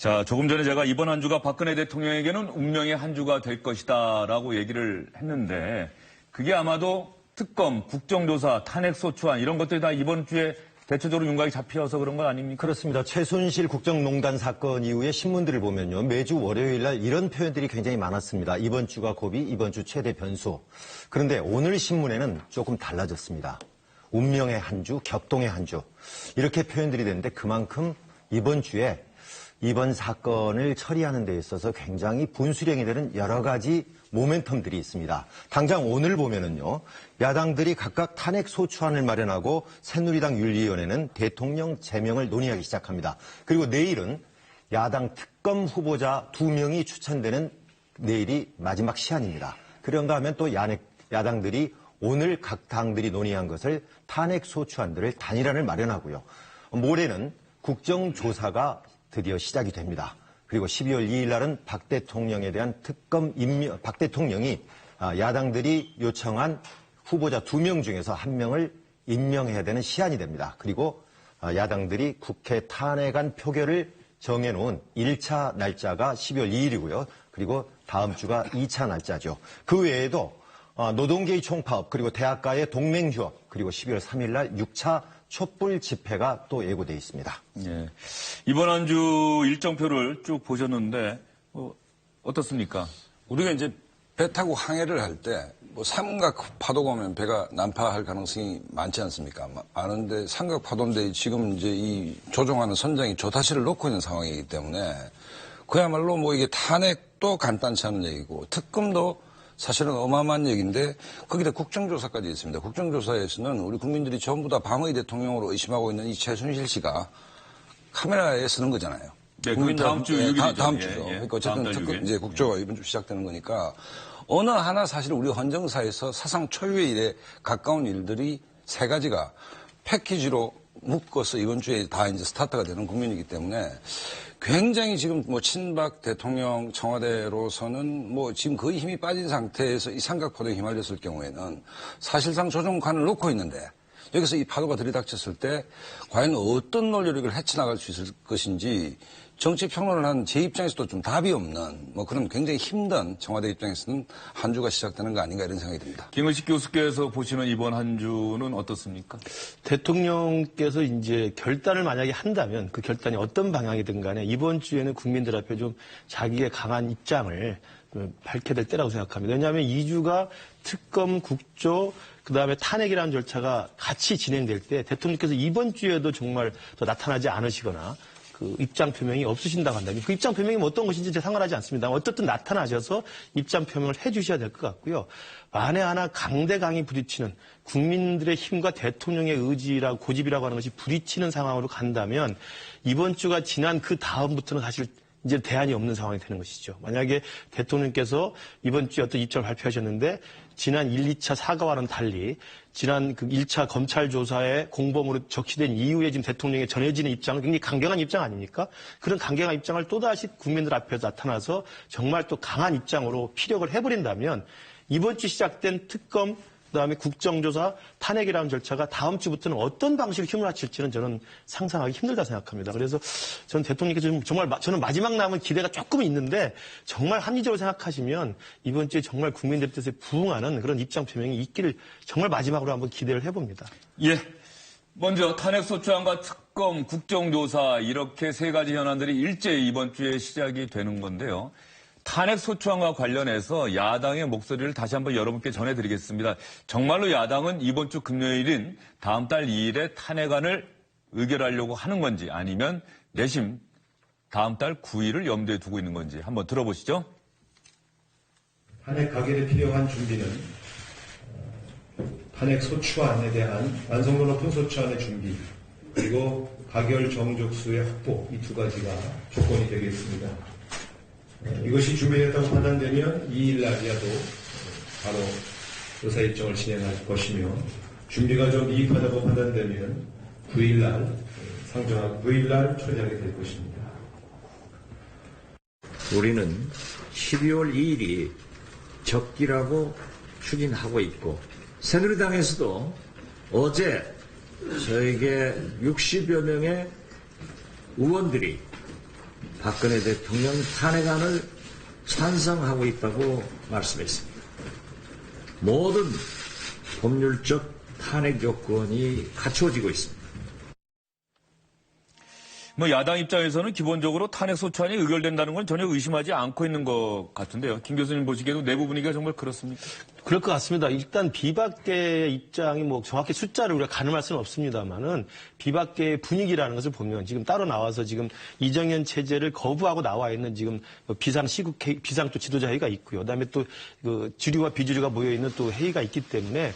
자, 조금 전에 제가 이번 한 주가 박근혜 대통령에게는 운명의 한 주가 될 것이다라고 얘기를 했는데 그게 아마도 특검, 국정조사, 탄핵소추안 이런 것들이 다 이번 주에 대체적으로 윤곽이 잡혀서 그런 건 아닙니까? 그렇습니다. 최순실 국정농단 사건 이후에 신문들을 보면요. 매주 월요일 날 이런 표현들이 굉장히 많았습니다. 이번 주가 고비, 이번 주 최대 변수. 그런데 오늘 신문에는 조금 달라졌습니다. 운명의 한 주, 격동의 한 주. 이렇게 표현들이 되는데 그만큼 이번 주에 이번 사건을 처리하는 데 있어서 굉장히 분수령이 되는 여러 가지 모멘텀들이 있습니다. 당장 오늘 보면은요, 야당들이 각각 탄핵 소추안을 마련하고 새누리당 윤리위원회는 대통령 제명을 논의하기 시작합니다. 그리고 내일은 야당 특검 후보자 2명이 추천되는 내일이 마지막 시한입니다. 그런가 하면 또 야당들이 오늘 각 당들이 논의한 것을 탄핵 소추안들을 단일화를 마련하고요. 모레는 국정조사가 드디어 시작이 됩니다. 그리고 12월 2일 날은 박 대통령에 대한 특검 임명, 박 대통령이 야당들이 요청한 후보자 2명 중에서 1명을 임명해야 되는 시한이 됩니다. 그리고 야당들이 국회 탄핵안 표결을 정해놓은 1차 날짜가 12월 2일이고요. 그리고 다음 주가 2차 날짜죠. 그 외에도 노동계의 총파업, 그리고 대학가의 동맹휴업, 그리고 12월 3일 날 6차 촛불 집회가 또 예고되어 있습니다. 예. 이번 한 주 일정표를 쭉 보셨는데 어떻습니까? 우리가 이제 배 타고 항해를 할 때 뭐 삼각 파도가 오면 배가 난파할 가능성이 많지 않습니까? 많은데 삼각 파도인데 지금 이제 이 조종하는 선장이 조타시를 놓고 있는 상황이기 때문에 그야말로 뭐 이게 탄핵도 간단치 않은 얘기고 특검도 사실은 어마어마한 얘기인데 거기다 국정조사까지 있습니다. 국정조사에서는 우리 국민들이 전부 다 방의 대통령으로 의심하고 있는 이 최순실 씨가 카메라에 쓰는 거잖아요. 네, 그 다음 주 6일이죠. 다음 주죠. 예, 예. 그러니까 어쨌든 특검 이제 국조가 이번 주 시작되는 거니까 어느 하나 사실 우리 헌정사에서 사상 초유의 일에 가까운 일들이 세 가지가 패키지로 묶어서 이번 주에 다 이제 스타트가 되는 국면이기 때문에 굉장히 지금 뭐 친박 대통령 청와대로서는 뭐 지금 거의 힘이 빠진 상태에서 이 삼각파도에 휘말렸을 경우에는 사실상 조종관을 놓고 있는데 여기서 이 파도가 들이닥쳤을 때 과연 어떤 논리력을 헤쳐나갈 수 있을 것인지 정치 평론을 한 제 입장에서도 좀 답이 없는 뭐 그런 굉장히 힘든 청와대 입장에서는 한 주가 시작되는 거 아닌가 이런 생각이 듭니다. 김은식 교수께서 보시는 이번 한 주는 어떻습니까? 대통령께서 이제 결단을 만약에 한다면 그 결단이 어떤 방향이든 간에 이번 주에는 국민들 앞에 좀 자기의 강한 입장을 밝혀야 될 때라고 생각합니다. 왜냐하면 2주가 특검, 국조, 그다음에 탄핵이라는 절차가 같이 진행될 때 대통령께서 이번 주에도 정말 더 나타나지 않으시거나 그 입장 표명이 없으신다고 한다면 그 입장 표명이 뭐 어떤 것인지 상관하지 않습니다. 어쨌든 나타나셔서 입장 표명을 해 주셔야 될 것 같고요. 만에 하나 강대강이 부딪히는 국민들의 힘과 대통령의 의지라고 고집이라고 하는 것이 부딪히는 상황으로 간다면 이번 주가 지난 그 다음부터는 사실 이제 대안이 없는 상황이 되는 것이죠. 만약에 대통령께서 이번 주에 어떤 입장을 발표하셨는데 지난 1, 2차 사과와는 달리 지난 그 1차 검찰 조사에 공범으로 적시된 이후에 지금 대통령의 전해지는 입장은 굉장히 강경한 입장 아닙니까? 그런 강경한 입장을 또다시 국민들 앞에서 나타나서 정말 또 강한 입장으로 피력을 해버린다면 이번 주 시작된 특검 그다음에 국정조사, 탄핵이라는 절차가 다음 주부터는 어떤 방식으로 휘몰아칠지는 저는 상상하기 힘들다 생각합니다. 그래서 저는 대통령께서 정말 저는 마지막 남은 기대가 조금 있는데 정말 합리적으로 생각하시면 이번 주에 정말 국민들의 뜻에 부응하는 그런 입장 표명이 있기를 정말 마지막으로 한번 기대를 해봅니다. 예. 먼저 탄핵소추안과 특검, 국정조사 이렇게 세 가지 현안들이 일제히 이번 주에 시작이 되는 건데요. 탄핵소추안과 관련해서 야당의 목소리를 다시 한번 여러분께 전해드리겠습니다. 정말로 야당은 이번 주 금요일인 다음 달 2일에 탄핵안을 의결하려고 하는 건지 아니면 내심 다음 달 9일을 염두에 두고 있는 건지 한번 들어보시죠. 탄핵 가결에 필요한 준비는 탄핵소추안에 대한 완성도 높은 소추안의 준비 그리고 가결 정족수의 확보 이 두 가지가 조건이 되겠습니다. 이것이 준비됐다고 판단되면 2일 날이라도 바로 의사 일정을 진행할 것이며 준비가 좀 미흡하다고 판단되면 9일 날 상정하고 9일 날 처리하게 될 것입니다. 우리는 12월 2일이 적기라고 추진하고 있고 새누리당에서도 어제 저에게 60여 명의 의원들이 박근혜 대통령 탄핵안을 찬성하고 있다고 말씀했습니다. 모든 법률적 탄핵 요건이 갖추어지고 있습니다. 뭐 야당 입장에서는 기본적으로 탄핵 소추안이 의결된다는 건 전혀 의심하지 않고 있는 것 같은데요. 김 교수님 보시기에도 내부 분위기가 정말 그렇습니까? 그럴 것 같습니다. 일단 비박계의 입장이 뭐 정확히 숫자를 우리가 가늠할 수는 없습니다만은 비박계의 분위기라는 것을 보면 지금 따로 나와서 지금 이정현 체제를 거부하고 나와 있는 지금 비상 또 지도자 회의가 있고요. 그다음에 또 그 주류와 비주류가 모여 있는 또 회의가 있기 때문에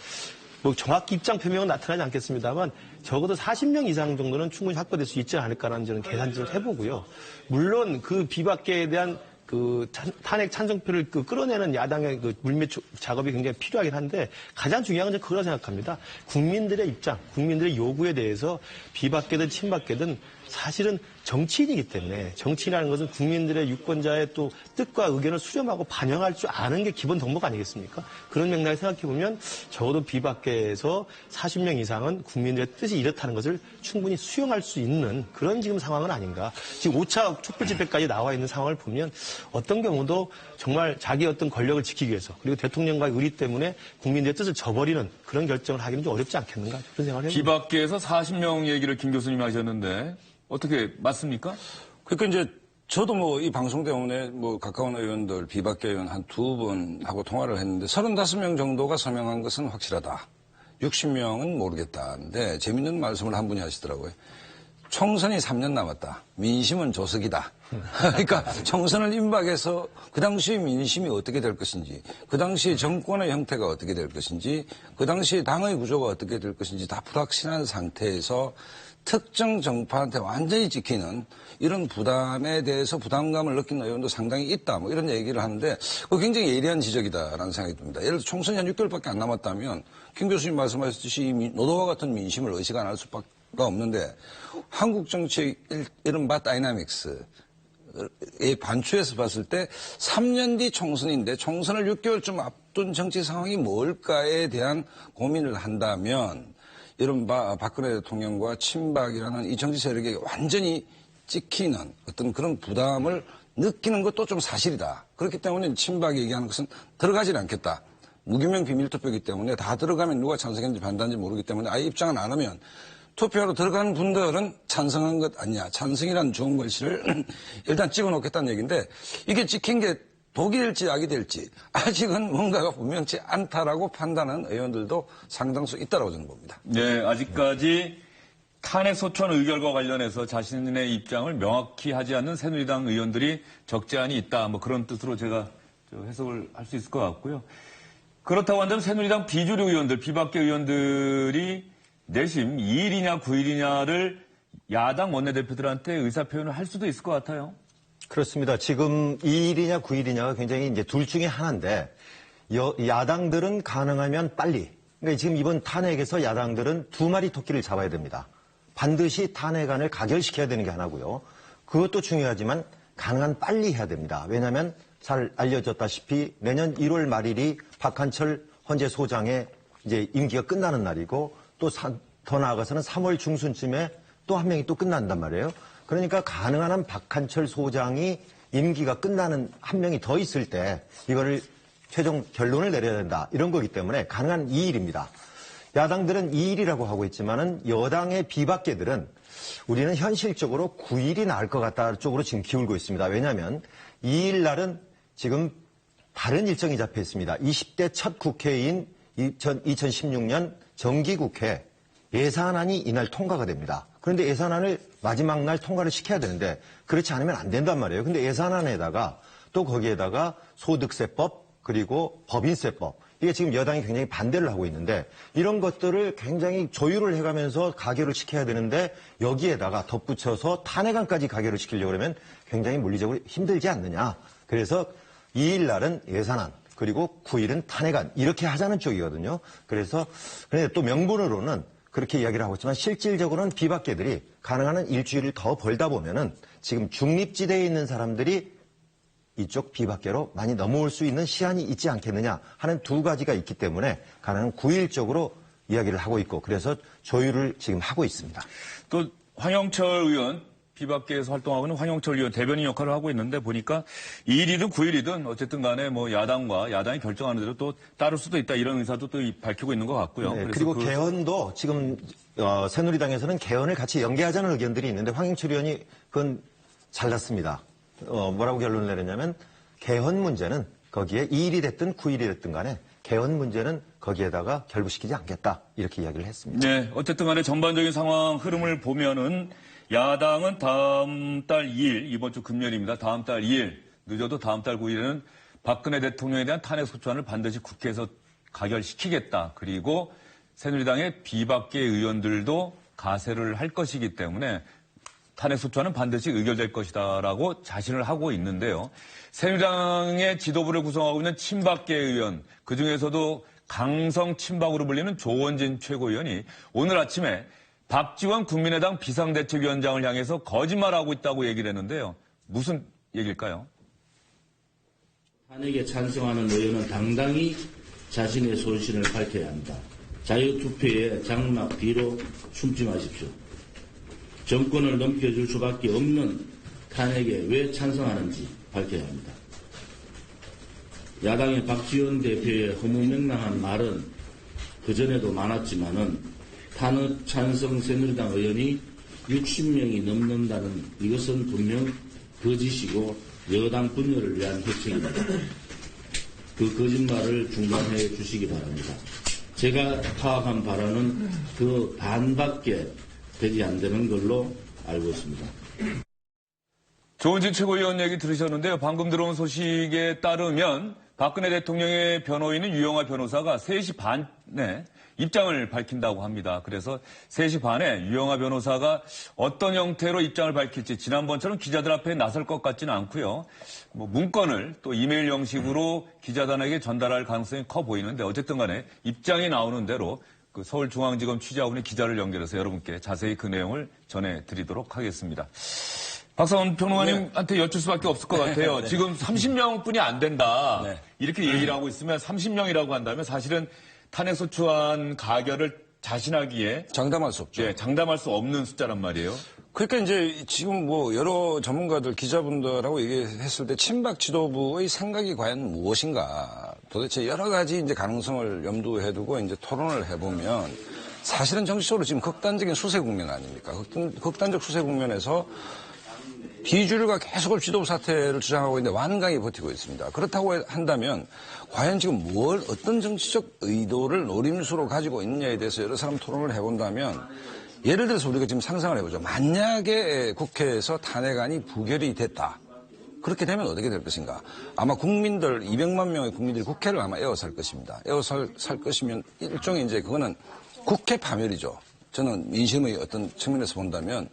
뭐 정확히 입장 표명은 나타나지 않겠습니다만 적어도 40명 이상 정도는 충분히 확보될 수 있지 않을까라는 저는 계산을 해보고요. 물론 그 비박계에 대한 그 탄핵 찬성표를 끌어내는 야당의 그 물밑 작업이 굉장히 필요하긴 한데 가장 중요한 건 그거라 생각합니다. 국민들의 입장, 국민들의 요구에 대해서 비박계든 친박계든 사실은 정치인이기 때문에 정치인이라는 것은 국민들의 유권자의 또 뜻과 의견을 수렴하고 반영할 줄 아는 게 기본 덕목 아니겠습니까? 그런 맥락에 생각해보면 적어도 비박계에서 40명 이상은 국민들의 뜻이 이렇다는 것을 충분히 수용할 수 있는 그런 지금 상황은 아닌가. 지금 5차 촛불 집회까지 나와 있는 상황을 보면 어떤 경우도 정말 자기 어떤 권력을 지키기 위해서 그리고 대통령과의 의리 때문에 국민들의 뜻을 저버리는 그런 결정을 하기는 좀 어렵지 않겠는가 그런 생각을 해봅니다. 비박계에서 40명 얘기를 김 교수님이 하셨는데 어떻게 맞습니까? 그러니까 이제 저도 뭐 이 방송 때문에 뭐 가까운 의원들, 비박계 의원 한 2번하고 통화를 했는데 35명 정도가 서명한 것은 확실하다. 60명은 모르겠다는데 재밌는 말씀을 한 분이 하시더라고요. 총선이 3년 남았다. 민심은 조석이다. 그러니까 총선을 임박해서 그 당시 민심이 어떻게 될 것인지, 그 당시 정권의 형태가 어떻게 될 것인지, 그 당시 당의 구조가 어떻게 될 것인지 다 불확실한 상태에서 특정 정파한테 완전히 찍히는 이런 부담에 대해서 부담감을 느끼는 의원도 상당히 있다. 뭐 이런 얘기를 하는데 그거 굉장히 예리한 지적이다라는 생각이 듭니다. 예를 들어 총선이 한 6개월밖에 안 남았다면 김 교수님 말씀하셨듯이 이 노도와 같은 민심을 의식 안 할 수밖에 없는데 한국 정치의 이른바 다이나믹스의 반추에서 봤을 때 3년 뒤 총선인데 총선을 6개월쯤 앞둔 정치 상황이 뭘까에 대한 고민을 한다면 이른바 박근혜 대통령과 친박이라는 이 정치 세력에게 완전히 찍히는 어떤 그런 부담을 느끼는 것도 좀 사실이다. 그렇기 때문에 친박이 얘기하는 것은 들어가지는 않겠다. 무기명 비밀투표이기 때문에 다 들어가면 누가 찬성했는지 반대한지 모르기 때문에 아예 입장을 안 하면 투표하러 들어가는 분들은 찬성한 것 아니냐. 찬성이라는 좋은 글씨를 일단 찍어놓겠다는 얘기인데 이게 찍힌 게 독이 될지 악이 될지 아직은 뭔가가 분명치 않다라고 판단하는 의원들도 상당수 있다고 저는 봅니다. 네, 아직까지 탄핵 소추안 의결과 관련해서 자신의 입장을 명확히 하지 않는 새누리당 의원들이 적지 않이 있다. 뭐 그런 뜻으로 제가 해석을 할 수 있을 것 같고요. 그렇다고 한다면 새누리당 비주류 의원들, 비박계 의원들이 내심 2일이냐 9일이냐를 야당 원내대표들한테 의사표현을 할 수도 있을 것 같아요. 그렇습니다. 지금 2일이냐 9일이냐가 굉장히 이제 둘 중에 하나인데 야당들은 가능하면 빨리. 그러니까 지금 이번 탄핵에서 야당들은 두 마리 토끼를 잡아야 됩니다. 반드시 탄핵안을 가결시켜야 되는 게 하나고요. 그것도 중요하지만 가능한 빨리 해야 됩니다. 왜냐하면 잘 알려졌다시피 내년 1월 말일이 박한철 헌재 소장의 이제 임기가 끝나는 날이고 또 더 나아가서는 3월 중순쯤에 또 한 명이 또 끝난단 말이에요. 그러니까 가능한 한 박한철 소장이 임기가 끝나는 한 명이 더 있을 때 이거를 최종 결론을 내려야 된다. 이런 거기 때문에 가능한 2일입니다. 야당들은 2일이라고 하고 있지만은 여당의 비박계들은 우리는 현실적으로 9일이 나을 것 같다 쪽으로 지금 기울고 있습니다. 왜냐하면 2일 날은 지금 다른 일정이 잡혀 있습니다. 20대 첫 국회인 2016년 정기국회 예산안이 이날 통과가 됩니다. 그런데 예산안을 마지막 날 통과를 시켜야 되는데 그렇지 않으면 안 된단 말이에요. 근데 예산안에다가 또 거기에다가 소득세법 그리고 법인세법 이게 지금 여당이 굉장히 반대를 하고 있는데 이런 것들을 굉장히 조율을 해가면서 가결을 시켜야 되는데 여기에다가 덧붙여서 탄핵안까지 가결을 시키려고 그러면 굉장히 물리적으로 힘들지 않느냐. 그래서 2일 날은 예산안 그리고 9일은 탄핵안 이렇게 하자는 쪽이거든요. 그래서 근데 또 명분으로는 그렇게 이야기를 하고 있지만 실질적으로는 비박계들이 가능한 한 일주일을 더 벌다 보면은 지금 중립지대에 있는 사람들이 이쪽 비박계로 많이 넘어올 수 있는 시한이 있지 않겠느냐 하는 두 가지가 있기 때문에 가능한 9일 쪽으로 이야기를 하고 있고 그래서 조율을 지금 하고 있습니다. 또 황영철 의원 비박계에서 활동하고 있는 황영철 의원 대변인 역할을 하고 있는데 보니까 2일이든 9일이든 어쨌든 간에 뭐 야당이 결정하는 대로 또 따를 수도 있다 이런 의사도 또 밝히고 있는 것 같고요. 네, 그래서 그리고 개헌도 지금 새누리당에서는 개헌을 같이 연계하자는 의견들이 있는데 황영철 의원이 그건 잘랐습니다. 뭐라고 결론을 내렸냐면 개헌 문제는 거기에 2일이 됐든 9일이 됐든 간에 개헌 문제는 거기에다가 결부시키지 않겠다 이렇게 이야기를 했습니다. 네, 어쨌든 간에 전반적인 상황 흐름을 보면은 야당은 다음 달 2일, 이번 주 금요일입니다. 다음 달 2일, 늦어도 다음 달 9일에는 박근혜 대통령에 대한 탄핵소추안을 반드시 국회에서 가결시키겠다. 그리고 새누리당의 비박계 의원들도 가세를 할 것이기 때문에 탄핵소추안은 반드시 의결될 것이다라고 자신을 하고 있는데요. 새누리당의 지도부를 구성하고 있는 친박계 의원, 그중에서도 강성 친박으로 불리는 조원진 최고위원이 오늘 아침에 박지원 국민의당 비상대책위원장을 향해서 거짓말하고 있다고 얘기를 했는데요. 무슨 얘기일까요? 탄핵에 찬성하는 의원은 당당히 자신의 소신을 밝혀야 합니다. 자유투표의 장막 뒤로 숨지 마십시오. 정권을 넘겨줄 수밖에 없는 탄핵에 왜 찬성하는지 밝혀야 합니다. 야당의 박지원 대표의 허무맹랑한 말은 그전에도 많았지만은 탄핵 찬성 새누리당 의원이 60명이 넘는다는 이것은 분명 거짓이고 여당 분열을 위한 해책입니다. 그 거짓말을 중단해 주시기 바랍니다. 제가 파악한 바로는 그 반밖에 되지 않는 걸로 알고 있습니다. 조원진 최고위원 얘기 들으셨는데요. 방금 들어온 소식에 따르면 박근혜 대통령의 변호인은 유영하 변호사가 3시 반에 입장을 밝힌다고 합니다. 그래서 3시 반에 유영하 변호사가 어떤 형태로 입장을 밝힐지 지난번처럼 기자들 앞에 나설 것 같지는 않고요. 뭐 문건을 또 이메일 형식으로 기자단에게 전달할 가능성이 커 보이는데 어쨌든 간에 입장이 나오는 대로 그 서울중앙지검 취재하고 있는 기자를 연결해서 여러분께 자세히 그 내용을 전해드리도록 하겠습니다. 박상원 평론가님한테 여쭐 수밖에 없을 것 같아요. 지금 30명뿐이 안 된다. 이렇게 얘기를 하고 있으면 30명이라고 한다면 사실은 탄핵소추안 가결을 자신하기에 장담할 수 없죠. 네, 장담할 수 없는 숫자란 말이에요. 그러니까 이제 지금 뭐 여러 전문가들, 기자분들하고 얘기했을 때 친박 지도부의 생각이 과연 무엇인가 도대체 여러 가지 이제 가능성을 염두에 두고 이제 토론을 해보면 사실은 정치적으로 지금 극단적인 수세 국면 아닙니까? 극단적 수세 국면에서 비주류가 계속 지도부 사퇴를 주장하고 있는데 완강히 버티고 있습니다. 그렇다고 한다면 과연 지금 어떤 정치적 의도를 노림수로 가지고 있느냐에 대해서 여러 사람 토론을 해본다면 예를 들어서 우리가 지금 상상을 해보죠. 만약에 국회에서 탄핵안이 부결이 됐다. 그렇게 되면 어떻게 될 것인가. 아마 국민들 200만 명의 국민들이 국회를 아마 에워쌀 것입니다. 에워쌀 것이면 일종의 이제 그거는 국회 파멸이죠. 저는 민심의 어떤 측면에서 본다면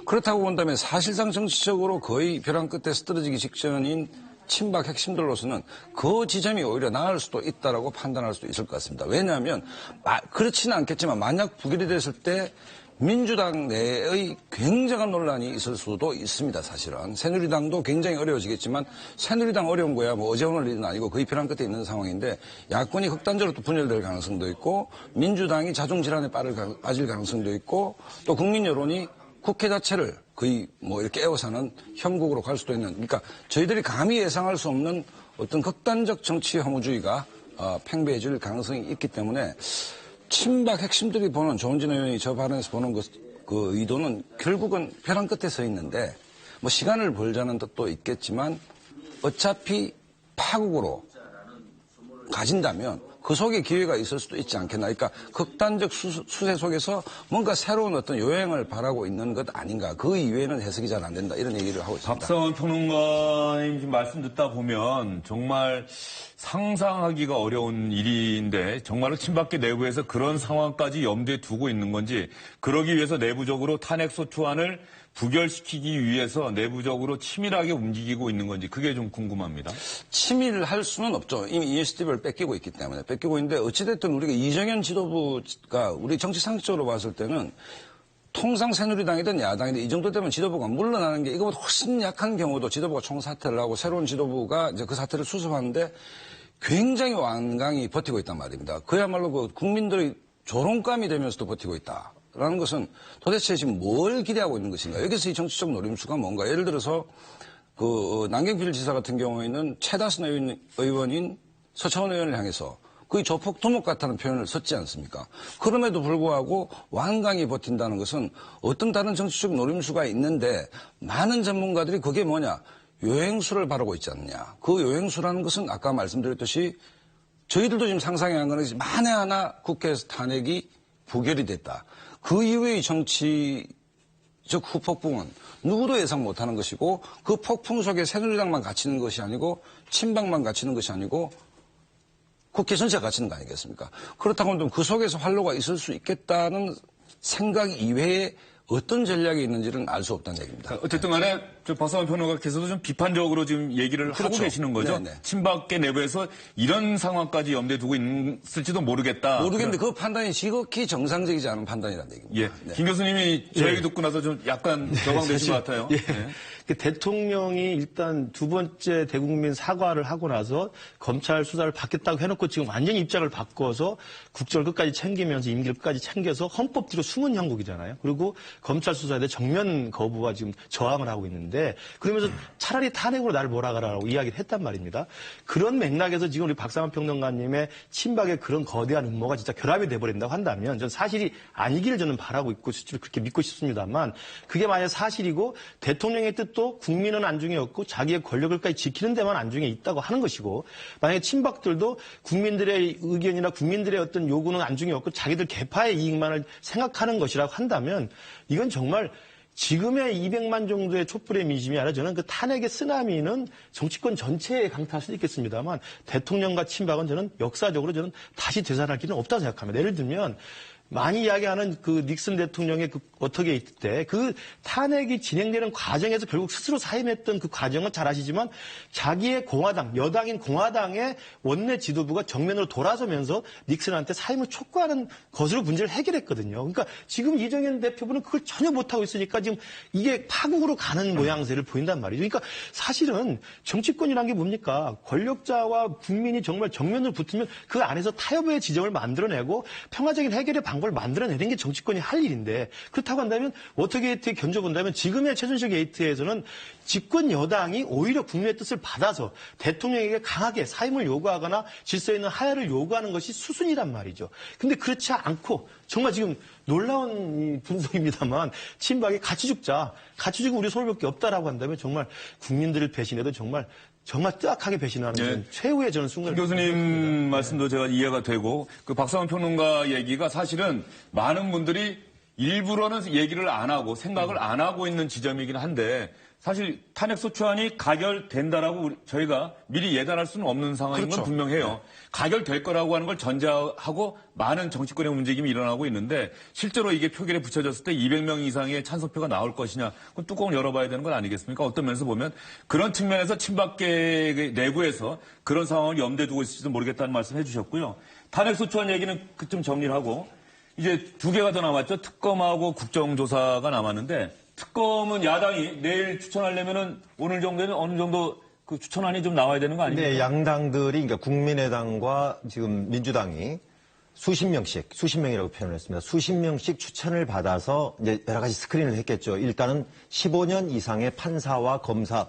그렇다고 본다면 사실상 정치적으로 거의 벼랑 끝에서 떨어지기 직전인 친박 핵심들로서는 그 지점이 오히려 나을 수도 있다라고 판단할 수도 있을 것 같습니다. 왜냐하면 그렇지는 않겠지만 만약 부결이 됐을 때 민주당 내의 굉장한 논란이 있을 수도 있습니다. 사실은 새누리당도 굉장히 어려워지겠지만 새누리당 어려운 거야 뭐 어제 오늘 일은 아니고 거의 벼랑 끝에 있는 상황인데 야권이 극단적으로 또 분열될 가능성도 있고 민주당이 자중질환에 빠질 가능성도 있고 또 국민 여론이 국회 자체를 거의 뭐 이렇게 에워싸는 형국으로 갈 수도 있는, 그러니까 저희들이 감히 예상할 수 없는 어떤 극단적 정치 혐오주의가 팽배해질 가능성이 있기 때문에 친박 핵심들이 보는 조원진 의원이 저 발언에서 보는 그 의도는 결국은 벼랑 끝에 서 있는데 뭐 시간을 벌자는 뜻도 있겠지만 어차피 파국으로 가진다면 그 속에 기회가 있을 수도 있지 않겠나. 그러니까 극단적 수세 속에서 뭔가 새로운 어떤 요행을 바라고 있는 것 아닌가. 그 이외에는 해석이 잘 안 된다. 이런 얘기를 하고 있습니다. 박상원 평론가님 지금 말씀 듣다 보면 정말 상상하기가 어려운 일인데 정말로 친박계 내부에서 그런 상황까지 염두에 두고 있는 건지 그러기 위해서 내부적으로 탄핵소추안을 부결시키기 위해서 내부적으로 치밀하게 움직이고 있는 건지 그게 좀 궁금합니다. 치밀할 수는 없죠. 이미 ESDB를 뺏기고 있기 때문에 뺏기고 있는데 어찌됐든 우리가 이정현 지도부가 우리 정치 상식적으로 봤을 때는 통상 새누리당이든 야당이든 이 정도 되면 지도부가 물러나는 게 이거보다 훨씬 약한 경우도 지도부가 총사퇴를 하고 새로운 지도부가 이제 그 사태를 수습하는데 굉장히 완강히 버티고 있단 말입니다. 그야말로 그 국민들의 조롱감이 되면서도 버티고 있다. 라는 것은 도대체 지금 뭘 기대하고 있는 것인가? 여기서 이 정치적 노림수가 뭔가? 예를 들어서 그 남경필 지사 같은 경우에는 최다선 의원인 서청원 의원을 향해서 거의 조폭 두목 같다는 표현을 썼지 않습니까? 그럼에도 불구하고 완강히 버틴다는 것은 어떤 다른 정치적 노림수가 있는데 많은 전문가들이 그게 뭐냐? 요행수를 바라고 있지 않느냐. 그 요행수라는 것은 아까 말씀드렸듯이 저희들도 지금 상상이 안 가는 것이 만에 하나 국회에서 탄핵이 부결이 됐다. 그 이후의 정치적 후폭풍은 누구도 예상 못하는 것이고 그 폭풍 속에 새누리당만 갇히는 것이 아니고 친박만 갇히는 것이 아니고 국회 전체가 갇히는 거 아니겠습니까? 그렇다고 하면 그 속에서 활로가 있을 수 있겠다는 생각 이외에 어떤 전략이 있는지는 알 수 없다는 얘기입니다. 어쨌든 간에 박상원 평론가께서도 좀 비판적으로 지금 얘기를 하고 그렇죠. 계시는 거죠. 네네. 친박계 내부에서 이런 상황까지 염두에 두고 있을지도 모르겠다. 모르겠는데 그 판단이 지극히 정상적이지 않은 판단이라는 얘기입니다. 예. 네. 김 교수님이 저 얘기 듣고 나서 좀 약간 격앙되신 것 같아요. 예. 네. 그 대통령이 일단 두 번째 대국민 사과를 하고 나서 검찰 수사를 받겠다고 해놓고 지금 완전히 입장을 바꿔서 국정을 끝까지 챙기면서 임기를 끝까지 챙겨서 헌법 뒤로 숨은 형국이잖아요. 그리고 검찰 수사에 대해 정면 거부와 지금 저항을 하고 있는데 그러면서 차라리 탄핵으로 나를 몰아가라고 이야기를 했단 말입니다. 그런 맥락에서 지금 우리 박상원 평론가님의 친박의 그런 거대한 음모가 진짜 결합이 돼버린다고 한다면 전 사실이 아니기를 저는 바라고 있고 실제로 그렇게 믿고 싶습니다만 그게 만약 사실이고 대통령의 뜻도 국민은 안중에 없고 자기의 권력을까지 지키는 데만 안중에 있다고 하는 것이고 만약에 친박들도 국민들의 의견이나 국민들의 어떤 요구는 안중에 없고 자기들 개파의 이익만을 생각하는 것이라고 한다면 이건 정말 지금의 200만 정도의 촛불의 민심이 아니라 저는 그 탄핵의 쓰나미는 정치권 전체에 강타할 수도 있겠습니다만 대통령과 친박은 저는 역사적으로 저는 다시 되살아날 길은 없다고 생각합니다. 예를 들면 많이 이야기하는 그 닉슨 대통령의 그 워터게이트 때 그 탄핵이 진행되는 과정에서 결국 스스로 사임했던 그 과정은 잘 아시지만 자기의 공화당, 여당인 공화당의 원내 지도부가 정면으로 돌아서면서 닉슨한테 사임을 촉구하는 것으로 문제를 해결했거든요. 그러니까 지금 이정현 대표부는 그걸 전혀 못하고 있으니까 지금 이게 파국으로 가는 모양새를 보인단 말이죠. 그러니까 사실은 정치권이란 게 뭡니까? 권력자와 국민이 정말 정면으로 붙으면 그 안에서 타협의 지점을 만들어내고 평화적인 해결의 방법을 만들어내는 게 정치권이 할 일인데 그렇다고 한다면 워터게이트에 견줘본다면 지금의 최순실 게이트에서는 집권 여당이 오히려 국민의 뜻을 받아서 대통령에게 강하게 사임을 요구하거나 질서에 있는 하야를 요구하는 것이 수순이란 말이죠. 근데 그렇지 않고 정말 지금 놀라운 분석입니다만 친박이 같이 죽자. 같이 죽으면 우리 손해밖에 없다라고 한다면 정말 국민들을 배신해도 정말 뜨악하게 배신하는 네. 최후의 저는 순간을. 교수님 말씀도 제가 이해가 되고 그 박상원 평론가 얘기가 사실은 많은 분들이 일부러는 얘기를 안 하고 생각을 안 하고 있는 지점이긴 한데 사실 탄핵소추안이 가결된다라고 저희가 미리 예단할 수는 없는 상황인 그렇죠. 건 분명해요. 네. 가결될 거라고 하는 걸 전제하고 많은 정치권의 움직임이 일어나고 있는데 실제로 이게 표결에 붙여졌을 때 200명 이상의 찬성표가 나올 것이냐 그건 뚜껑을 열어봐야 되는 건 아니겠습니까? 어떤 면에서 보면 그런 측면에서 친박계 내부에서 그런 상황을 염두에 두고 있을지도 모르겠다는 말씀 해주셨고요. 탄핵소추안 얘기는 그쯤 정리를 하고 이제 두 개가 더 남았죠. 특검하고 국정조사가 남았는데 특검은 야당이 내일 추천하려면은 오늘 정도에는 어느 정도 그 추천안이 좀 나와야 되는 거 아닙니까? 네, 양당들이 그러니까 국민의당과 지금 민주당이 수십 명이라고 표현을 했습니다. 수십 명씩 추천을 받아서 이제 여러 가지 스크린을 했겠죠. 일단은 15년 이상의 판사와 검사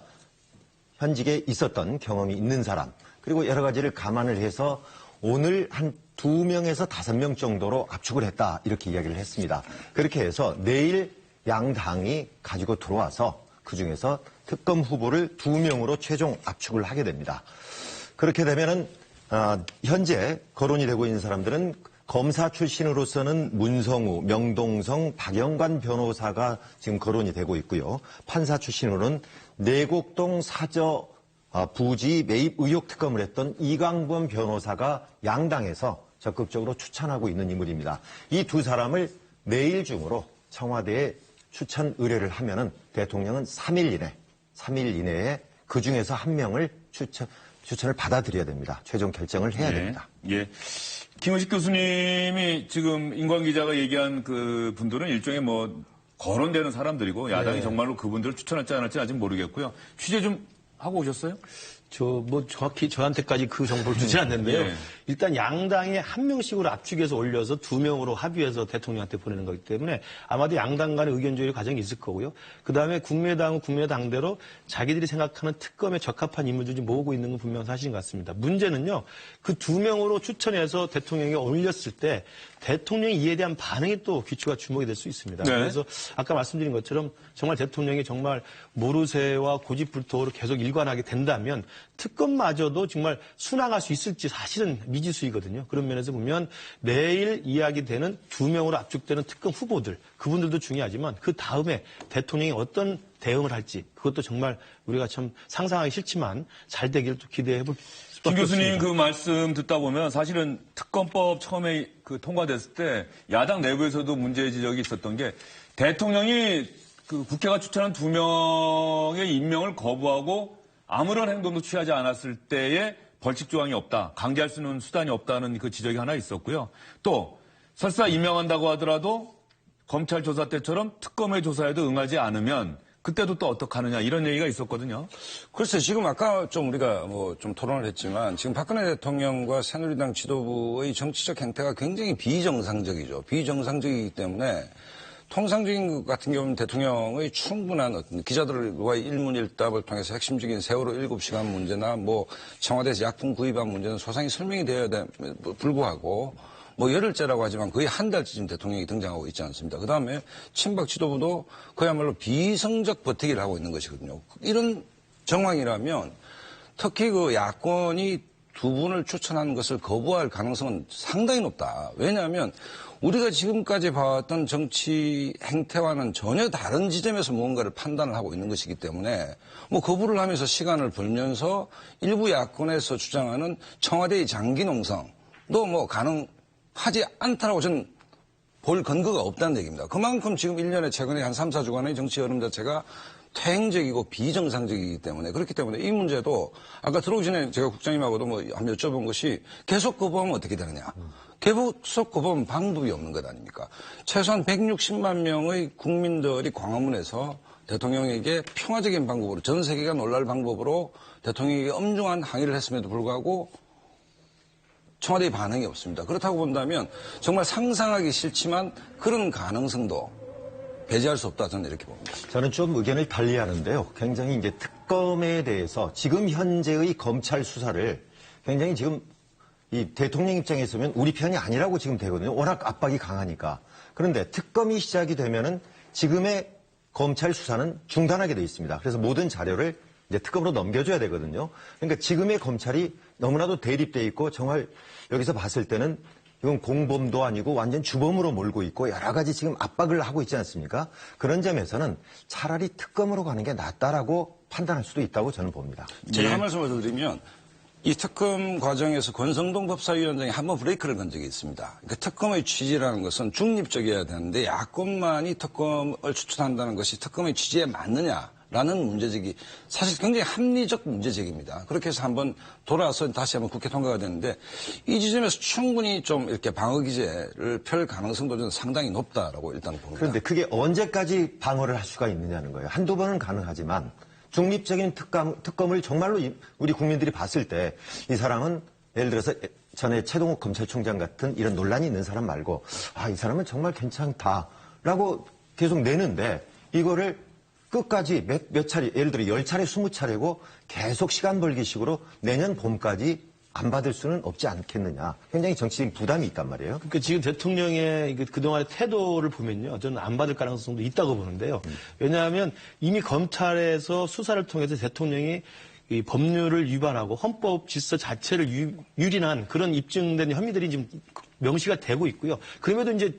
현직에 있었던 경험이 있는 사람 그리고 여러 가지를 감안을 해서 오늘 한 2명에서 5명 정도로 압축을 했다 이렇게 이야기를 했습니다. 그렇게 해서 내일 양당이 가지고 들어와서 그중에서 특검 후보를 2명으로 최종 압축을 하게 됩니다. 그렇게 되면은 현재 거론이 되고 있는 사람들은 검사 출신으로서는 문성우, 명동성, 박영관 변호사가 지금 거론이 되고 있고요. 판사 출신으로는 내곡동 사저 부지 매입 의혹 특검을 했던 이광범 변호사가 양당에서 적극적으로 추천하고 있는 인물입니다. 이 두 사람을 내일 중으로 청와대에 추천 의뢰를 하면은 대통령은 3일 이내에 그 중에서 한 명을 추천을 받아들여야 됩니다. 최종 결정을 해야 됩니다. 예. 김은식 교수님이 지금 임광 기자가 얘기한 그 분들은 일종의 뭐 거론되는 사람들이고 야당이 정말로 그분들을 추천할지 안 할지는 아직 모르겠고요. 취재 좀 하고 오셨어요? 뭐 정확히 저한테까지 그 정보를 주지 않는데요. 예. 일단 양당에 한 명씩으로 압축해서 올려서 2명으로 합의해서 대통령한테 보내는 거기 때문에 아마도 양당 간의 의견 조율 과정이 있을 거고요. 그다음에 국민의당은 국민의당대로 자기들이 생각하는 특검에 적합한 인물들이 모으고 있는 건 분명 사실인 것 같습니다. 문제는요. 그 2명으로 추천해서 대통령에 올렸을 때 대통령이 이에 대한 반응이 또 귀추가 주목이 될 수 있습니다. 네. 그래서 아까 말씀드린 것처럼 정말 대통령이 정말 모르쇠와 고집불통으로 계속 일관하게 된다면 특검마저도 정말 순항할 수 있을지 사실은 미지수이거든요. 그런 면에서 보면 내일 이야기되는 2명으로 압축되는 특검 후보들 그분들도 중요하지만 그 다음에 대통령이 어떤 대응을 할지 그것도 정말 우리가 참 상상하기 싫지만 잘 되기를 또 기대해 볼 김 수밖에 교수님 없습니다. 그 말씀 듣다 보면 사실은 특검법 처음에 그 통과됐을 때 야당 내부에서도 문제 지적이 있었던 게 대통령이 그 국회가 추천한 2명의 임명을 거부하고 아무런 행동도 취하지 않았을 때에 벌칙 조항이 없다. 강제할 수 있는 수단이 없다는 그 지적이 하나 있었고요. 또 설사 임명한다고 하더라도 검찰 조사 때처럼 특검의 조사에도 응하지 않으면 그때도 또 어떡하느냐 이런 얘기가 있었거든요. 글쎄 지금 아까 좀 우리가 뭐 좀 토론을 했지만 지금 박근혜 대통령과 새누리당 지도부의 정치적 행태가 굉장히 비정상적이죠. 비정상적이기 때문에 통상적인 것 같은 경우는 대통령의 충분한 어떤 기자들과의 일문일답을 통해서 핵심적인 세월호 7시간 문제나 뭐 청와대에서 약품 구입한 문제는 소상히 설명이 되어야 됨에도 불구하고 뭐 열흘째라고 하지만 거의 한 달째 지금 대통령이 등장하고 있지 않습니다. 그다음에 친박 지도부도 그야말로 비성적 버티기를 하고 있는 것이거든요. 이런 정황이라면 특히 그 야권이 두 분을 추천하는 것을 거부할 가능성은 상당히 높다. 왜냐하면 우리가 지금까지 봐왔던 정치 행태와는 전혀 다른 지점에서 무언가를 판단을 하고 있는 것이기 때문에 뭐 거부를 하면서 시간을 벌면서 일부 야권에서 주장하는 청와대의 장기 농성도 뭐 가능하지 않다라고 저는 볼 근거가 없다는 얘기입니다. 그만큼 지금 1년에 최근에 한 3, 4주간의 정치 흐름 자체가 퇴행적이고 비정상적이기 때문에 그렇기 때문에 이 문제도 아까 들어오기 전에 제가 국장님하고도 뭐 한번 여쭤본 것이 계속 거부하면 어떻게 되느냐. 계속 거부하면 방법이 없는 것 아닙니까? 최소한 160만 명의 국민들이 광화문에서 대통령에게 평화적인 방법으로 전 세계가 놀랄 방법으로 대통령에게 엄중한 항의를 했음에도 불구하고 청와대의 반응이 없습니다. 그렇다고 본다면 정말 상상하기 싫지만 그런 가능성도 배제할 수 없다 저는 이렇게 봅니다. 저는 좀 의견을 달리하는데요. 굉장히 이제 특검에 대해서 지금 현재의 검찰 수사를 굉장히 지금 이 대통령 입장에서는 우리 편이 아니라고 지금 되거든요. 워낙 압박이 강하니까. 그런데 특검이 시작이 되면은 지금의 검찰 수사는 중단하게 돼 있습니다. 그래서 모든 자료를 이제 특검으로 넘겨줘야 되거든요. 그러니까 지금의 검찰이 너무나도 대립돼 있고 정말 여기서 봤을 때는 이건 공범도 아니고 완전 주범으로 몰고 있고 여러 가지 지금 압박을 하고 있지 않습니까? 그런 점에서는 차라리 특검으로 가는 게 낫다라고 판단할 수도 있다고 저는 봅니다. 제가 한 말씀을 더 드리면 이 특검 과정에서 권성동 법사위원장이 한번 브레이크를 건 적이 있습니다. 그러니까 특검의 취지라는 것은 중립적이어야 되는데 야권만이 특검을 추천한다는 것이 특검의 취지에 맞느냐라는 문제제기 사실 굉장히 합리적 문제제기입니다. 그렇게 해서 한번 돌아와서 다시 한번 국회 통과가 됐는데 이 지점에서 충분히 좀 이렇게 방어 기제를 펼 가능성도 저는 상당히 높다라고 일단 봅니다. 그런데 그게 언제까지 방어를 할 수가 있느냐는 거예요. 한두 번은 가능하지만 중립적인 특검을 정말로 우리 국민들이 봤을 때 이 사람은 예를 들어서 전에 최동욱 검찰총장 같은 이런 논란이 있는 사람 말고 이 사람은 정말 괜찮다라고 계속 내는데 이거를 끝까지 몇 차례 예를 들어 10차례 20차례고 계속 시간 벌기식으로 내년 봄까지 안 받을 수는 없지 않겠느냐. 굉장히 정치적인 부담이 있단 말이에요. 그러니까 지금 대통령의 그동안의 태도를 보면요. 저는 안 받을 가능성도 있다고 보는데요. 왜냐하면 이미 검찰에서 수사를 통해서 대통령이 이 법률을 위반하고 헌법 질서 자체를 유린한 그런 입증된 혐의들이 지금 명시가 되고 있고요. 그럼에도 이제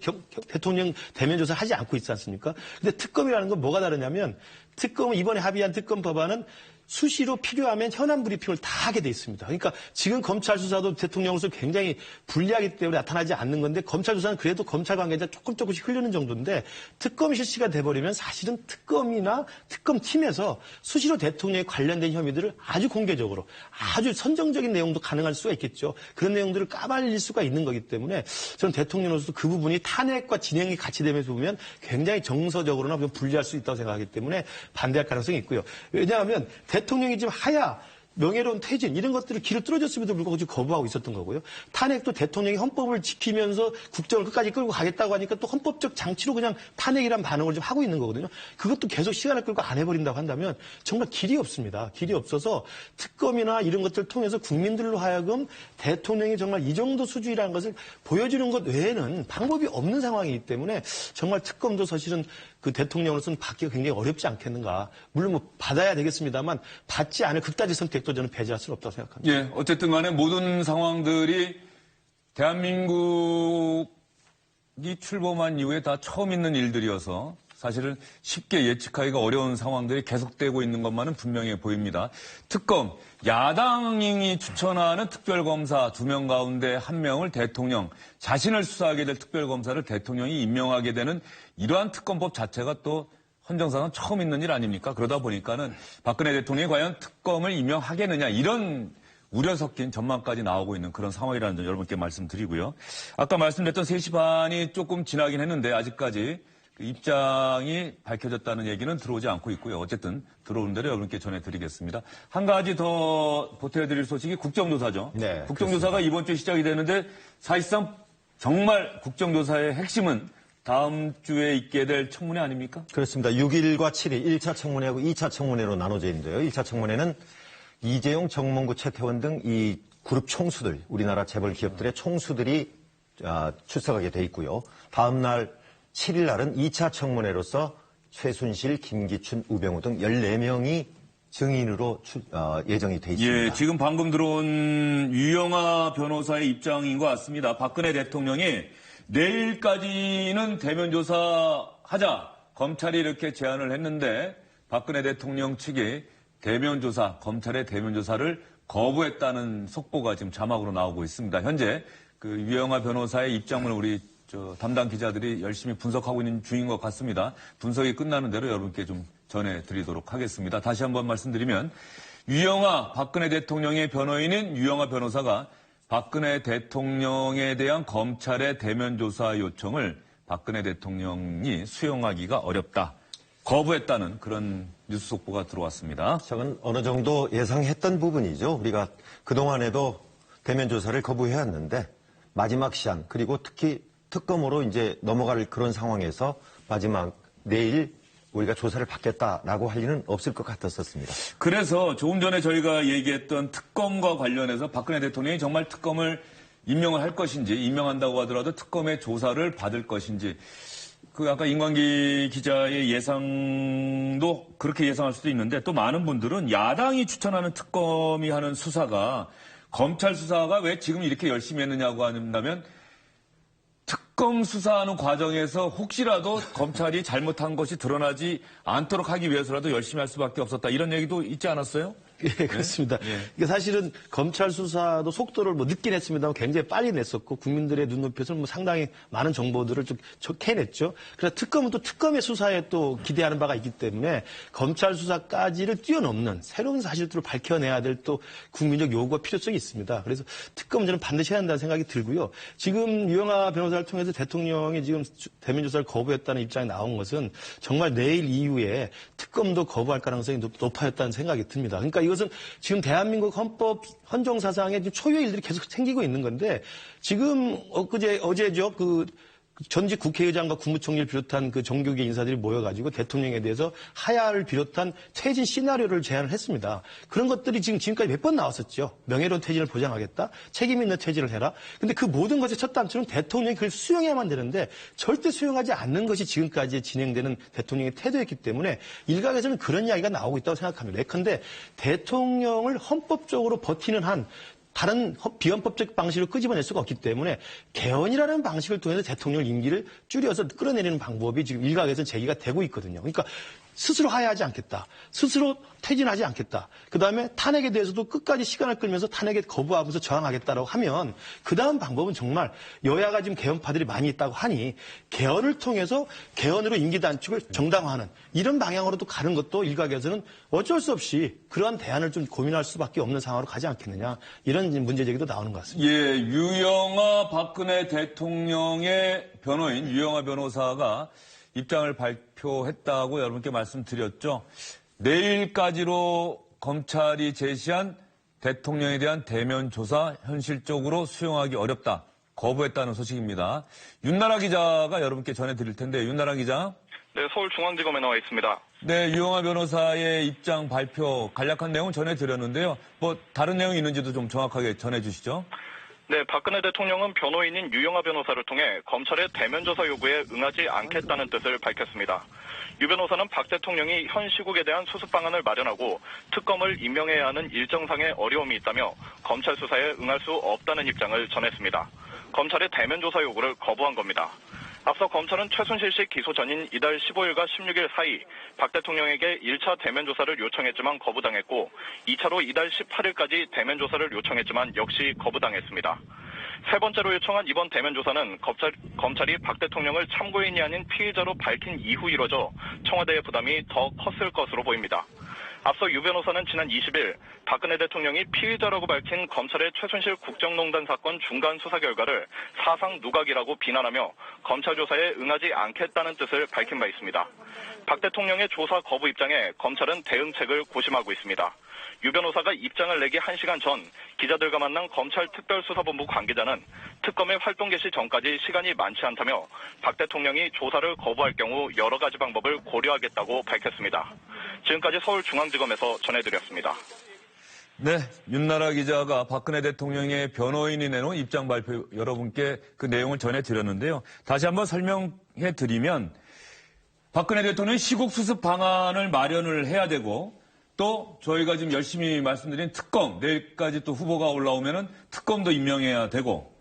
대통령 대면 조사를 하지 않고 있지 않습니까? 근데 특검이라는 건 뭐가 다르냐면 특검은 이번에 합의한 특검 법안은 수시로 필요하면 현안 브리핑을 다 하게 돼 있습니다. 그러니까 지금 검찰 수사도 대통령으로서 굉장히 불리하기 때문에 나타나지 않는 건데 검찰 수사는 그래도 검찰 관계자 조금씩 흐르는 정도인데 특검이 실시가 돼버리면 사실은 특검이나 특검팀에서 수시로 대통령에 관련된 혐의들을 아주 공개적으로 아주 선정적인 내용도 가능할 수가 있겠죠. 그런 내용들을 까발릴 수가 있는 거기 때문에 저는 대통령으로서 그 부분이 탄핵과 진행이 같이 되면서 보면 굉장히 정서적으로나 불리할 수 있다고 생각하기 때문에 반대할 가능성이 있고요. 왜냐하면 대통령이 지금 하야 명예로운 퇴진 이런 것들을 길을 뚫어줬음에도 불구하고 지금 거부하고 있었던 거고요. 탄핵도 대통령이 헌법을 지키면서 국정을 끝까지 끌고 가겠다고 하니까 또 헌법적 장치로 그냥 탄핵이란 반응을 좀 하고 있는 거거든요. 그것도 계속 시간을 끌고 안 해버린다고 한다면 정말 길이 없습니다. 길이 없어서 특검이나 이런 것들을 통해서 국민들로 하여금 대통령이 정말 이 정도 수준이라는 것을 보여주는 것 외에는 방법이 없는 상황이기 때문에 정말 특검도 사실은 그 대통령으로서는 받기가 굉장히 어렵지 않겠는가. 물론 뭐 받아야 되겠습니다만 받지 않을 극단적 선택도 저는 배제할 수는 없다고 생각합니다. 예, 어쨌든 간에 모든 상황들이 대한민국이 출범한 이후에 다 처음 있는 일들이어서 사실은 쉽게 예측하기가 어려운 상황들이 계속되고 있는 것만은 분명해 보입니다. 특검, 야당이 추천하는 특별검사 2명 가운데 1명을 대통령, 자신을 수사하게 될 특별검사를 대통령이 임명하게 되는 이러한 특검법 자체가 또 헌정사상 처음 있는 일 아닙니까? 그러다 보니까는 박근혜 대통령이 과연 특검을 임명하겠느냐 이런 우려 섞인 전망까지 나오고 있는 그런 상황이라는 점 여러분께 말씀드리고요. 아까 말씀드렸던 3시 반이 조금 지나긴 했는데 아직까지 입장이 밝혀졌다는 얘기는 들어오지 않고 있고요. 어쨌든 들어오는 대로 여러분께 전해드리겠습니다. 한 가지 더 보태드릴 소식이 국정조사죠. 네, 국정조사가 이번 주에 시작이 되는데 사실상 정말 국정조사의 핵심은 다음 주에 있게 될 청문회 아닙니까? 그렇습니다. 6일과 7일 1차 청문회하고 2차 청문회로 나눠져 있는데요. 1차 청문회는 이재용, 정몽구, 최태원 등 이 그룹 총수들, 우리나라 재벌 기업들의 총수들이 출석하게 돼 있고요. 다음 날 7일 날은 2차 청문회로서 최순실, 김기춘, 우병우 등 14명이 증인으로 예정이 돼 있습니다. 예, 지금 방금 들어온 유영아 변호사의 입장인 것 같습니다. 박근혜 대통령이 내일까지는 대면 조사하자 검찰이 이렇게 제안을 했는데 박근혜 대통령 측이 대면 조사, 검찰의 대면 조사를 거부했다는 속보가 지금 자막으로 나오고 있습니다. 현재 그 유영아 변호사의 입장을 우리 담당 기자들이 열심히 분석하고 있는 중인 것 같습니다. 분석이 끝나는 대로 여러분께 좀 전해드리도록 하겠습니다. 다시 한번 말씀드리면 유영아 박근혜 대통령의 변호인인 유영아 변호사가 박근혜 대통령에 대한 검찰의 대면 조사 요청을 박근혜 대통령이 수용하기가 어렵다. 거부했다는 그런 뉴스 속보가 들어왔습니다. 저건 어느 정도 예상했던 부분이죠. 우리가 그동안에도 대면 조사를 거부해왔는데 마지막 시한 그리고 특히 특검으로 이제 넘어갈 그런 상황에서 마지막 내일 우리가 조사를 받겠다라고 할 리는 없을 것 같았었습니다. 그래서 조금 전에 저희가 얘기했던 특검과 관련해서 박근혜 대통령이 정말 특검을 임명을 할 것인지 임명한다고 하더라도 특검의 조사를 받을 것인지 그 아까 임광기 기자의 예상도 그렇게 예상할 수도 있는데 또 많은 분들은 야당이 추천하는 특검이 하는 수사가 검찰 수사가 왜 지금 이렇게 열심히 했느냐고 한다면 특검 수사하는 과정에서 혹시라도 검찰이 잘못한 것이 드러나지 않도록 하기 위해서라도 열심히 할 수밖에 없었다. 이런 얘기도 있지 않았어요? 예, 그렇습니다. 그러니까 사실은 검찰 수사도 속도를 뭐 늦긴 했습니다만 굉장히 빨리 냈었고 국민들의 눈높이에서는 뭐 상당히 많은 정보들을 좀 캐냈죠. 그래서 특검은 또 특검의 수사에 또 기대하는 바가 있기 때문에 검찰 수사까지를 뛰어넘는 새로운 사실들을 밝혀내야 될 또 국민적 요구와 필요성이 있습니다. 그래서 특검은 저는 반드시 해야 한다는 생각이 들고요. 지금 유영아 변호사를 통해서 대통령이 지금 대면 조사를 거부했다는 입장이 나온 것은 정말 내일 이후에 특검도 거부할 가능성이 높아졌다는 생각이 듭니다. 그러니까 이것은 지금 대한민국 헌법 헌정사상에 초유의 일들이 계속 생기고 있는 건데 지금 어제죠. 전직 국회의장과 국무총리를 비롯한 그 정교계 인사들이 모여가지고 대통령에 대해서 하야를 비롯한 퇴진 시나리오를 제안을 했습니다. 그런 것들이 지금까지 몇 번 나왔었죠. 명예로운 퇴진을 보장하겠다. 책임 있는 퇴진을 해라. 근데 그 모든 것의 첫 단추는 대통령이 그걸 수용해야만 되는데 절대 수용하지 않는 것이 지금까지 진행되는 대통령의 태도였기 때문에 일각에서는 그런 이야기가 나오고 있다고 생각합니다. 예컨대 대통령을 헌법적으로 버티는 한 다른 비헌법적 방식을 끄집어낼 수가 없기 때문에 개헌이라는 방식을 통해서 대통령 임기를 줄여서 끌어내리는 방법이 지금 일각에서 제기가 되고 있거든요. 그러니까 스스로 하야하지 않겠다. 스스로 퇴진하지 않겠다. 그다음에 탄핵에 대해서도 끝까지 시간을 끌면서 탄핵에 거부하면서 저항하겠다라고 하면 그다음 방법은 정말 여야가 지금 개헌파들이 많이 있다고 하니 개헌을 통해서 개헌으로 임기 단축을 정당화하는 이런 방향으로도 가는 것도 일각에서는 어쩔 수 없이 그러한 대안을 좀 고민할 수밖에 없는 상황으로 가지 않겠느냐. 이런 문제 제기도 나오는 것 같습니다. 예, 유영아 박근혜 대통령의 변호인 유영아 변호사가 입장을 발표했다고 여러분께 말씀드렸죠. 내일까지로 검찰이 제시한 대통령에 대한 대면 조사 현실적으로 수용하기 어렵다. 거부했다는 소식입니다. 윤나라 기자가 여러분께 전해드릴 텐데, 윤나라 기자. 네, 서울중앙지검에 나와 있습니다. 네, 유영하 변호사의 입장 발표 간략한 내용 전해드렸는데요. 뭐 다른 내용이 있는지도 좀 정확하게 전해주시죠. 네, 박근혜 대통령은 변호인인 유영하 변호사를 통해 검찰의 대면 조사 요구에 응하지 않겠다는 뜻을 밝혔습니다. 유 변호사는 박 대통령이 현 시국에 대한 수습 방안을 마련하고 특검을 임명해야 하는 일정상의 어려움이 있다며 검찰 수사에 응할 수 없다는 입장을 전했습니다. 검찰의 대면 조사 요구를 거부한 겁니다. 앞서 검찰은 최순실 씨 기소 전인 이달 15일과 16일 사이 박 대통령에게 1차 대면 조사를 요청했지만 거부당했고 2차로 이달 18일까지 대면 조사를 요청했지만 역시 거부당했습니다. 세 번째로 요청한 이번 대면 조사는 검찰이 박 대통령을 참고인이 아닌 피의자로 밝힌 이후 이뤄져 청와대의 부담이 더 컸을 것으로 보입니다. 앞서 유 변호사는 지난 20일 박근혜 대통령이 피의자라고 밝힌 검찰의 최순실 국정농단 사건 중간 수사 결과를 사상 누각이라고 비난하며 검찰 조사에 응하지 않겠다는 뜻을 밝힌 바 있습니다. 박 대통령의 조사 거부 입장에 검찰은 대응책을 고심하고 있습니다. 유 변호사가 입장을 내기 1시간 전 기자들과 만난 검찰 특별수사본부 관계자는 특검의 활동 개시 전까지 시간이 많지 않다며 박 대통령이 조사를 거부할 경우 여러 가지 방법을 고려하겠다고 밝혔습니다. 지금까지 서울중앙지검에서 전해드렸습니다. 네, 윤나라 기자가 박근혜 대통령의 변호인이 내놓은 입장 발표 여러분께 그 내용을 전해드렸는데요. 다시 한번 설명해 드리면 박근혜 대통령이 시국 수습 방안을 마련을 해야 되고 또 저희가 지금 열심히 말씀드린 특검, 내일까지 또 후보가 올라오면은 특검도 임명해야 되고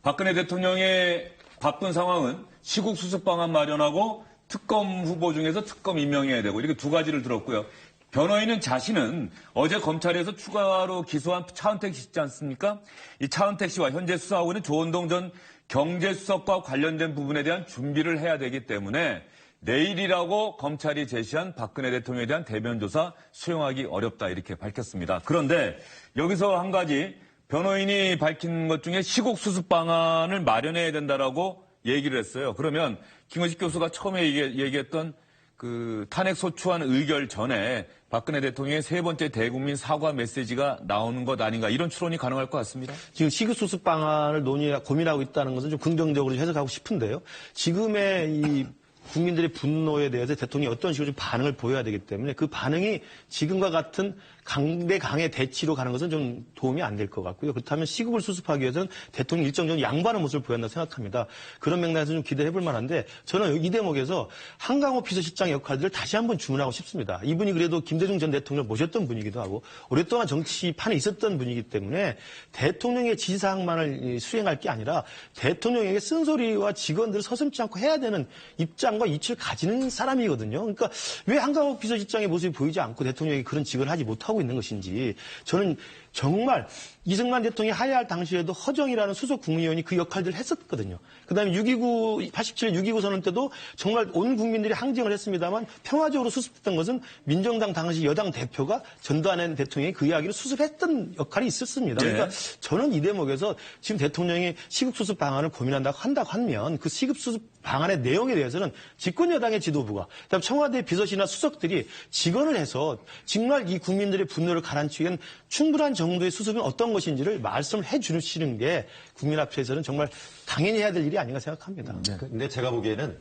박근혜 대통령의 바쁜 상황은 시국 수습 방안 마련하고 특검 후보 중에서 특검 임명해야 되고 이렇게 두 가지를 들었고요. 변호인은 자신은 어제 검찰에서 추가로 기소한 차은택 씨 있지 않습니까? 이 차은택 씨와 현재 수사하고 있는 조은동 전 경제수석과 관련된 부분에 대한 준비를 해야 되기 때문에 내일이라고 검찰이 제시한 박근혜 대통령에 대한 대면 조사 수용하기 어렵다 이렇게 밝혔습니다. 그런데 여기서 한 가지 변호인이 밝힌 것 중에 시국 수습 방안을 마련해야 된다라고 얘기를 했어요. 그러면 김은식 교수가 처음에 얘기했던 그 탄핵 소추안 의결 전에 박근혜 대통령의 세 번째 대국민 사과 메시지가 나오는 것 아닌가 이런 추론이 가능할 것 같습니다. 지금 시국수습 방안을 고민하고 있다는 것은 좀 긍정적으로 해석하고 싶은데요. 지금의 이 국민들의 분노에 대해서 대통령이 어떤 식으로 좀 반응을 보여야 되기 때문에 그 반응이 지금과 같은 강대강의 대치로 가는 것은 좀 도움이 안 될 것 같고요. 그렇다면 시국을 수습하기 위해서는 대통령이 일정적으로 양보하는 모습을 보였다 생각합니다. 그런 맥락에서 좀 기대해 볼 만한데 저는 이 대목에서 한강호 비서실장 역할들을 다시 한번 주문하고 싶습니다. 이분이 그래도 김대중 전 대통령을 모셨던 분이기도 하고 오랫동안 정치판에 있었던 분이기 때문에 대통령의 지시사항만을 수행할 게 아니라 대통령에게 쓴소리와 직원들을 서슴지 않고 해야 되는 입장과 이치를 가지는 사람이거든요. 그러니까 왜 한강호 비서실장의 모습이 보이지 않고 대통령이 그런 직원을 하지 못하고 있는 것인지 저는 정말 이승만 대통령이 하야할 당시에도 허정이라는 수석 국무위원이 그 역할들을 했었거든요. 그다음에 87년 6.29 선언 때도 정말 온 국민들이 항쟁을 했습니다만 평화적으로 수습했던 것은 민정당 당시 여당 대표가 전두환 대통령이 그 이야기를 수습했던 역할이 있었습니다. 그러니까 저는 이 대목에서 지금 대통령이 시국수습 방안을 고민한다고 하면 그 시국수습 방안의 내용에 대해서는 집권 여당의 지도부가 그다음에 청와대 비서실이나 수석들이 직언을 해서 정말 이 국민들의 분노를 가라앉히기 위한 충분한 정도의 수습은 어떤 것인지를 말씀을 해 주시는 게 국민 앞에서는 정말 당연히 해야 될 일이 아닌가 생각합니다. 근데 제가 보기에는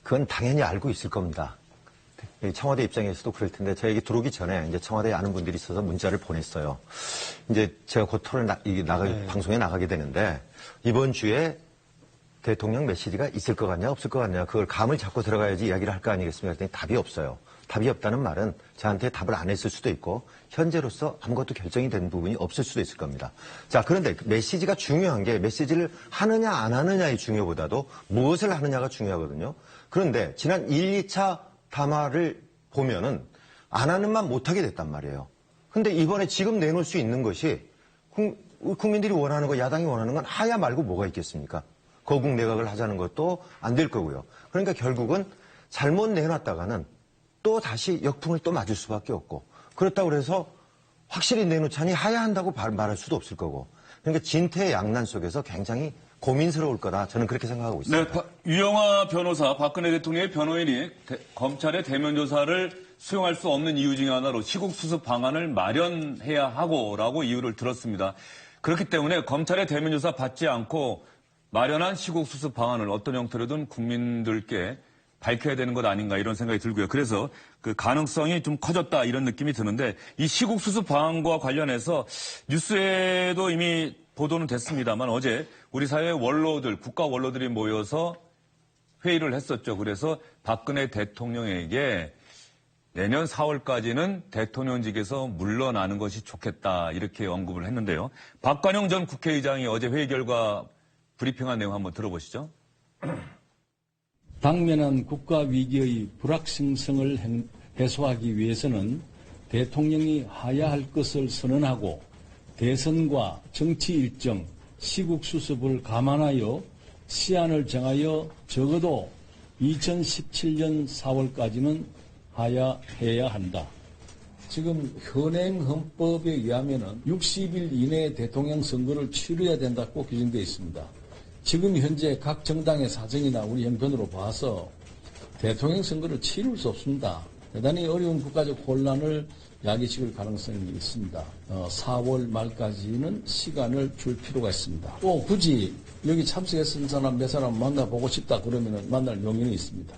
그건 당연히 알고 있을 겁니다. 청와대 입장에서도 그럴 텐데 저에게 들어오기 전에 이제 청와대에 아는 분들이 있어서 문자를 보냈어요. 이제 제가 곧 방송에 나가게 되는데 이번 주에 대통령 메시지가 있을 것 같냐 없을 것 같냐 그걸 감을 잡고 들어가야지 이야기를 할 거 아니겠습니까? 그랬더니 답이 없어요. 답이 없다는 말은 저한테 답을 안 했을 수도 있고 현재로서 아무것도 결정이 된 부분이 없을 수도 있을 겁니다. 자, 그런데 메시지가 중요한 게 메시지를 하느냐 안 하느냐의 중요보다도 무엇을 하느냐가 중요하거든요. 그런데 지난 1, 2차 담화를 보면은 안 하는 만 못하게 됐단 말이에요. 근데 이번에 지금 내놓을 수 있는 것이 국민들이 원하는 거, 야당이 원하는 건 하야 말고 뭐가 있겠습니까? 거국 내각을 하자는 것도 안 될 거고요. 그러니까 결국은 잘못 내놨다가는 또 다시 역풍을 또 맞을 수밖에 없고 그렇다고 해서 확실히 내놓자니 하야한다고 말할 수도 없을 거고 그러니까 진퇴양난 속에서 굉장히 고민스러울 거다. 저는 그렇게 생각하고 있습니다. 네, 유영하 변호사, 박근혜 대통령의 변호인이 검찰의 대면 조사를 수용할 수 없는 이유 중에 하나로 시국 수습 방안을 마련해야 하고라고 이유를 들었습니다. 그렇기 때문에 검찰의 대면 조사 받지 않고 마련한 시국 수습 방안을 어떤 형태로든 국민들께 밝혀야 되는 것 아닌가 이런 생각이 들고요. 그래서 그 가능성이 좀 커졌다 이런 느낌이 드는데 이 시국 수습 방안과 관련해서 뉴스에도 이미 보도는 됐습니다만 어제 우리 사회 원로들, 국가 원로들이 모여서 회의를 했었죠. 그래서 박근혜 대통령에게 내년 4월까지는 대통령직에서 물러나는 것이 좋겠다 이렇게 언급을 했는데요. 박관영 전 국회의장이 어제 회의 결과 브리핑한 내용 한번 들어보시죠. 당면한 국가위기의 불확실성을 해소하기 위해서는 대통령이 하야 할 것을 선언하고 대선과 정치 일정, 시국 수습을 감안하여 시한을 정하여 적어도 2017년 4월까지는 해야 한다. 지금 현행 헌법에 의하면 60일 이내에 대통령 선거를 치러야 된다고 규정되어 있습니다. 지금 현재 각 정당의 사정이나 우리 형편으로 봐서 대통령 선거를 치를 수 없습니다. 대단히 어려운 국가적 혼란을 야기시킬 가능성이 있습니다. 4월 말까지는 시간을 줄 필요가 있습니다. 또 굳이 여기 참석했던 사람 몇 사람 만나보고 싶다 그러면 만날 용의는 있습니다.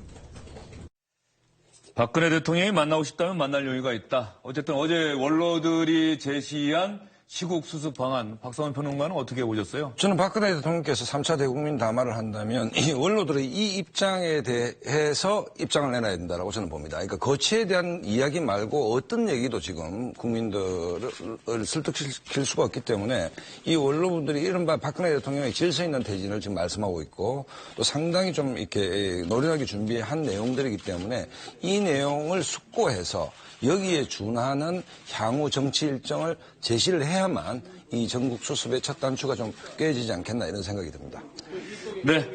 박근혜 대통령이 만나고 싶다면 만날 용의가 있다. 어쨌든 어제 원로들이 제시한 시국 수습 방안, 박성원 평론가는 어떻게 보셨어요? 저는 박근혜 대통령께서 3차 대국민 담화를 한다면 이 원로들의 이 입장에 대해서 입장을 내놔야 된다고 저는 봅니다. 그러니까 거치에 대한 이야기 말고 어떤 얘기도 지금 국민들을 설득시킬 수가 없기 때문에 이 원로분들이 이른바 박근혜 대통령의 질서 있는 퇴진을 지금 말씀하고 있고 또 상당히 좀 이렇게 노련하게 준비한 내용들이기 때문에 이 내용을 숙고해서 여기에 준하는 향후 정치 일정을 제시를 해야만 이 전국 수습의 첫 단추가 좀 꿰어지지 않겠나 이런 생각이 듭니다. 네.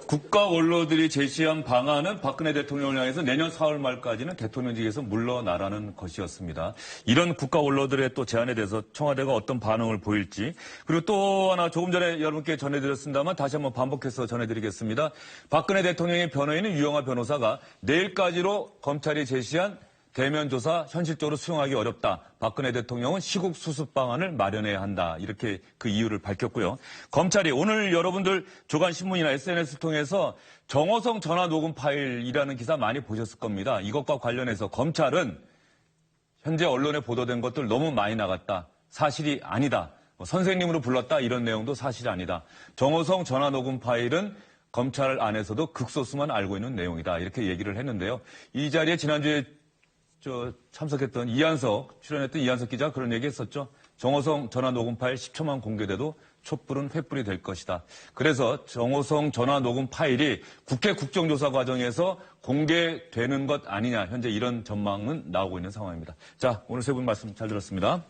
국가 원로들이 제시한 방안은 박근혜 대통령을 향해서 내년 4월 말까지는 대통령직에서 물러나라는 것이었습니다. 이런 국가 원로들의 또 제안에 대해서 청와대가 어떤 반응을 보일지 그리고 또 하나 조금 전에 여러분께 전해드렸습니다만 다시 한번 반복해서 전해드리겠습니다. 박근혜 대통령의 변호인은 유영하 변호사가 내일까지로 검찰이 제시한 대면 조사 현실적으로 수용하기 어렵다. 박근혜 대통령은 시국 수습 방안을 마련해야 한다. 이렇게 그 이유를 밝혔고요. 검찰이 오늘 여러분들 조간신문이나 SNS를 통해서 정호성 전화 녹음 파일이라는 기사 많이 보셨을 겁니다. 이것과 관련해서 검찰은 현재 언론에 보도된 것들 너무 많이 나갔다. 사실이 아니다. 선생님으로 불렀다. 이런 내용도 사실이 아니다. 정호성 전화 녹음 파일은 검찰 안에서도 극소수만 알고 있는 내용이다. 이렇게 얘기를 했는데요. 이 자리에 지난주에 참석했던 출연했던 이한석 기자 그런 얘기 했었죠. 정호성 전화 녹음 파일 10초만 공개돼도 촛불은 횃불이 될 것이다. 그래서 정호성 전화 녹음 파일이 국회 국정조사 과정에서 공개되는 것 아니냐. 현재 이런 전망은 나오고 있는 상황입니다. 자, 오늘 세 분 말씀 잘 들었습니다.